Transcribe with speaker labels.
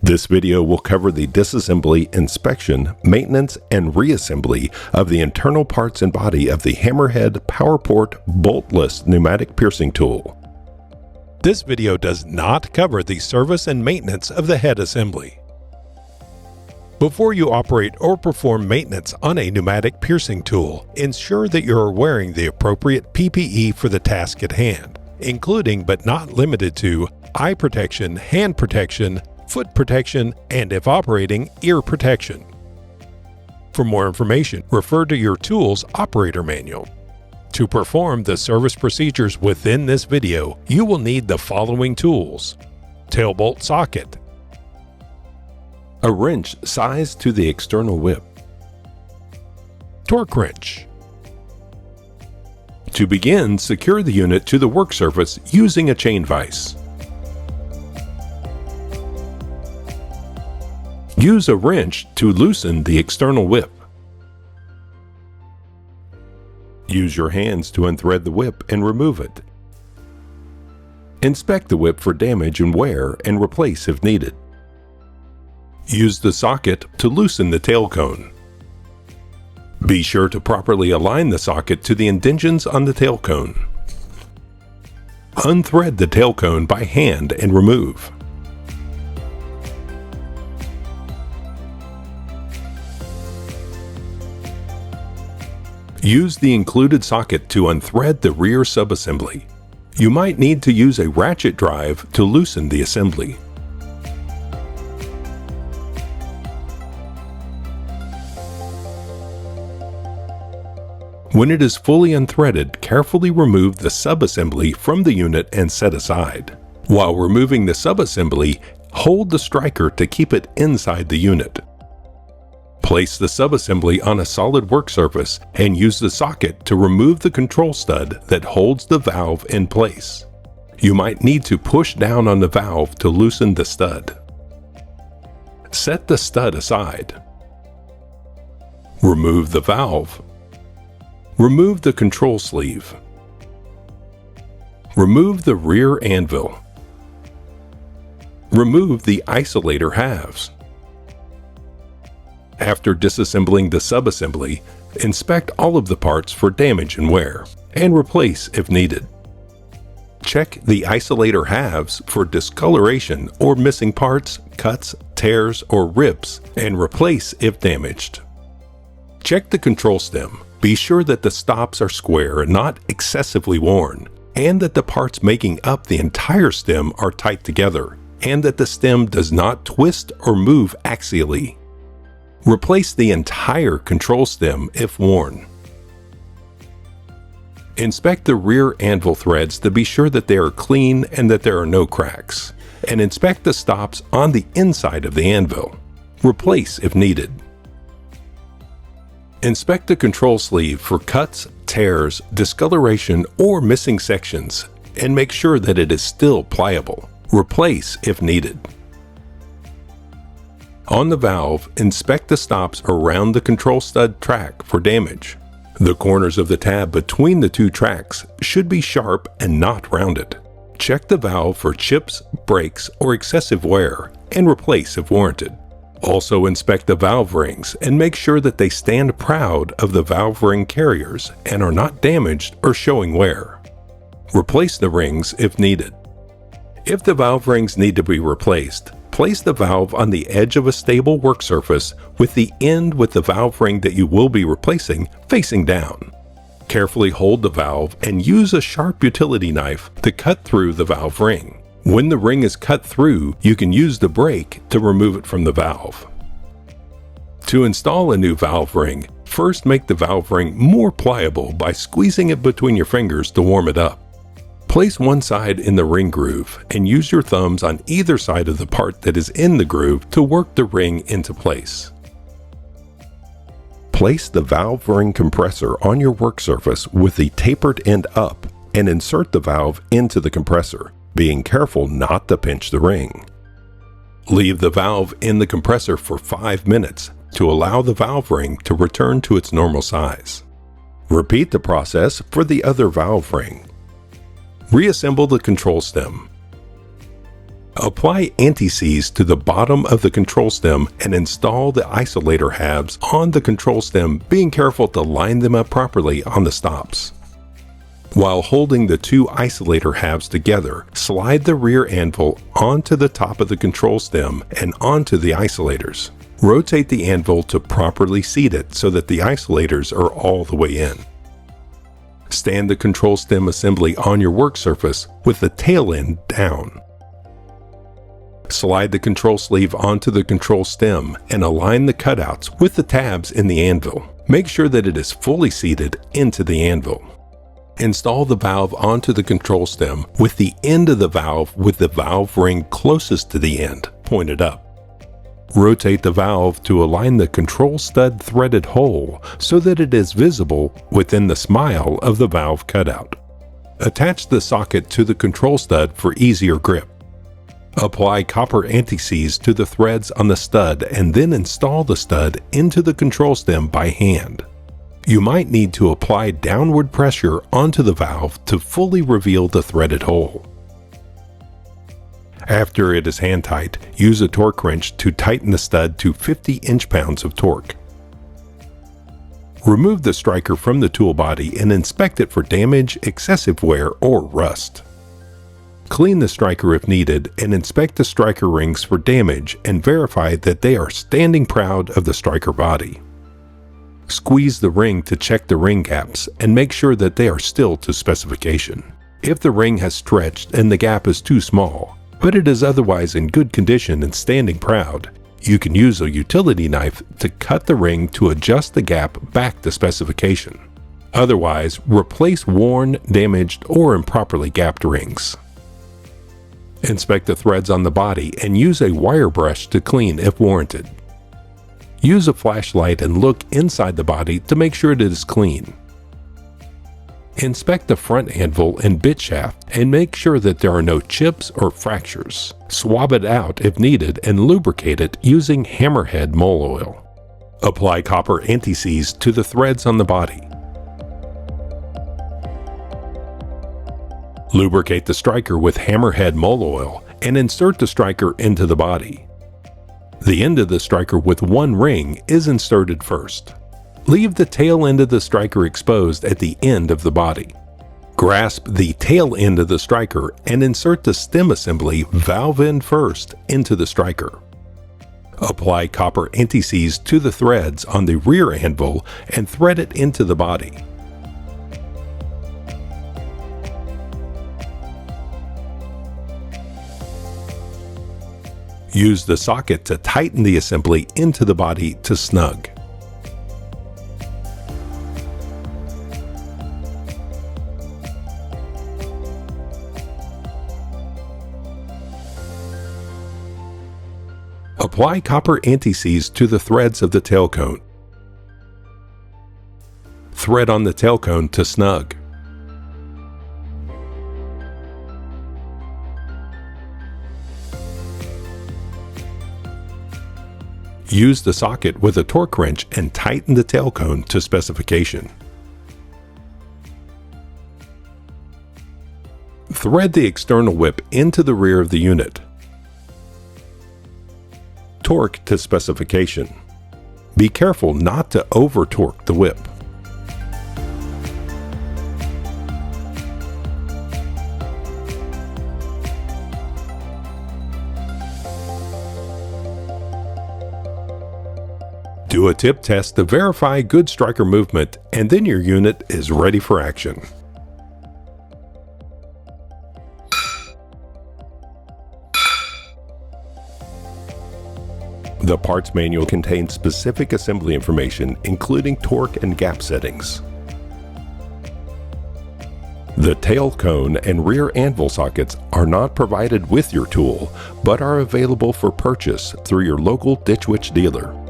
Speaker 1: This video will cover the disassembly, inspection, maintenance, and reassembly of the internal parts and body of the HammerHead PowerPort Boltless Pneumatic Piercing Tool. This video does not cover the service and maintenance of the head assembly. Before you operate or perform maintenance on a pneumatic piercing tool, ensure that you are wearing the appropriate PPE for the task at hand, including but not limited to eye protection, hand protection, foot protection, and if operating, ear protection. For more information, refer to your tool's operator manual. To perform the service procedures within this video, you will need the following tools: tail bolt socket, a wrench sized to the external whip, torque wrench. To begin, secure the unit to the work surface using a chain vise. Use a wrench to loosen the external whip. Use your hands to unthread the whip and remove it. Inspect the whip for damage and wear and replace if needed. Use the socket to loosen the tail cone. Be sure to properly align the socket to the indentions on the tail cone. Unthread the tail cone by hand and remove. Use the included socket to unthread the rear subassembly. You might need to use a ratchet drive to loosen the assembly. When it is fully unthreaded, carefully remove the subassembly from the unit and set aside. While removing the subassembly, hold the striker to keep it inside the unit. Place the subassembly on a solid work surface and use the socket to remove the control stud that holds the valve in place. You might need to push down on the valve to loosen the stud. Set the stud aside. Remove the valve. Remove the control sleeve. Remove the rear anvil. Remove the isolator halves. After disassembling the subassembly, inspect all of the parts for damage and wear, and replace if needed. Check the isolator halves for discoloration or missing parts, cuts, tears, or rips, and replace if damaged. Check the control stem. Be sure that the stops are square and not excessively worn, and that the parts making up the entire stem are tight together, and that the stem does not twist or move axially. Replace the entire control stem if worn. Inspect the rear anvil threads to be sure that they are clean and that there are no cracks, and inspect the stops on the inside of the anvil. Replace if needed. Inspect the control sleeve for cuts, tears, discoloration, or missing sections, and make sure that it is still pliable. Replace if needed. On the valve, inspect the stops around the control stud track for damage. The corners of the tab between the two tracks should be sharp and not rounded. Check the valve for chips, breaks, or excessive wear, and replace if warranted. Also inspect the valve rings and make sure that they stand proud of the valve ring carriers and are not damaged or showing wear. Replace the rings if needed. If the valve rings need to be replaced, place the valve on the edge of a stable work surface with the end with the valve ring that you will be replacing facing down. Carefully hold the valve and use a sharp utility knife to cut through the valve ring. When the ring is cut through, you can use the brake to remove it from the valve. To install a new valve ring, first make the valve ring more pliable by squeezing it between your fingers to warm it up. Place one side in the ring groove and use your thumbs on either side of the part that is in the groove to work the ring into place. Place the valve ring compressor on your work surface with the tapered end up and insert the valve into the compressor, being careful not to pinch the ring. Leave the valve in the compressor for 5 minutes to allow the valve ring to return to its normal size. Repeat the process for the other valve ring. Reassemble the control stem. Apply anti-seize to the bottom of the control stem and install the isolator halves on the control stem, being careful to line them up properly on the stops. While holding the two isolator halves together, slide the rear anvil onto the top of the control stem and onto the isolators. Rotate the anvil to properly seat it so that the isolators are all the way in. Stand the control stem assembly on your work surface with the tail end down. Slide the control sleeve onto the control stem and align the cutouts with the tabs in the anvil. Make sure that it is fully seated into the anvil. Install the valve onto the control stem with the end of the valve with the valve ring closest to the end, pointed up. Rotate the valve to align the control stud threaded hole so that it is visible within the smile of the valve cutout. Attach the socket to the control stud for easier grip. Apply copper anti-seize to the threads on the stud and then install the stud into the control stem by hand. You might need to apply downward pressure onto the valve to fully reveal the threaded hole. After it is hand tight, use a torque wrench to tighten the stud to 50 inch-pounds of torque. Remove the striker from the tool body and inspect it for damage, excessive wear, or rust. Clean the striker if needed and inspect the striker rings for damage and verify that they are standing proud of the striker body. Squeeze the ring to check the ring gaps and make sure that they are still to specification. If the ring has stretched and the gap is too small, but it is otherwise in good condition and standing proud, you can use a utility knife to cut the ring to adjust the gap back to specification. Otherwise, replace worn, damaged, or improperly gapped rings. Inspect the threads on the body and use a wire brush to clean if warranted. Use a flashlight and look inside the body to make sure it is clean. Inspect the front anvil and bit shaft and make sure that there are no chips or fractures. Swab it out if needed and lubricate it using HammerHead mold oil. Apply copper anti-seize to the threads on the body. Lubricate the striker with HammerHead mold oil and insert the striker into the body. The end of the striker with one ring is inserted first. Leave the tail end of the striker exposed at the end of the body. Grasp the tail end of the striker and insert the stem assembly valve end first into the striker. Apply copper anti-seize to the threads on the rear anvil and thread it into the body. Use the socket to tighten the assembly into the body to snug. Apply copper anti-seize to the threads of the tailcone. Thread on the tailcone to snug. Use the socket with a torque wrench and tighten the tailcone to specification. Thread the external whip into the rear of the unit. Torque to specification. Be careful not to over-torque the whip. Do a tip test to verify good striker movement, and then your unit is ready for action. The parts manual contains specific assembly information, including torque and gap settings. The tail cone and rear anvil sockets are not provided with your tool, but are available for purchase through your local Ditch Witch dealer.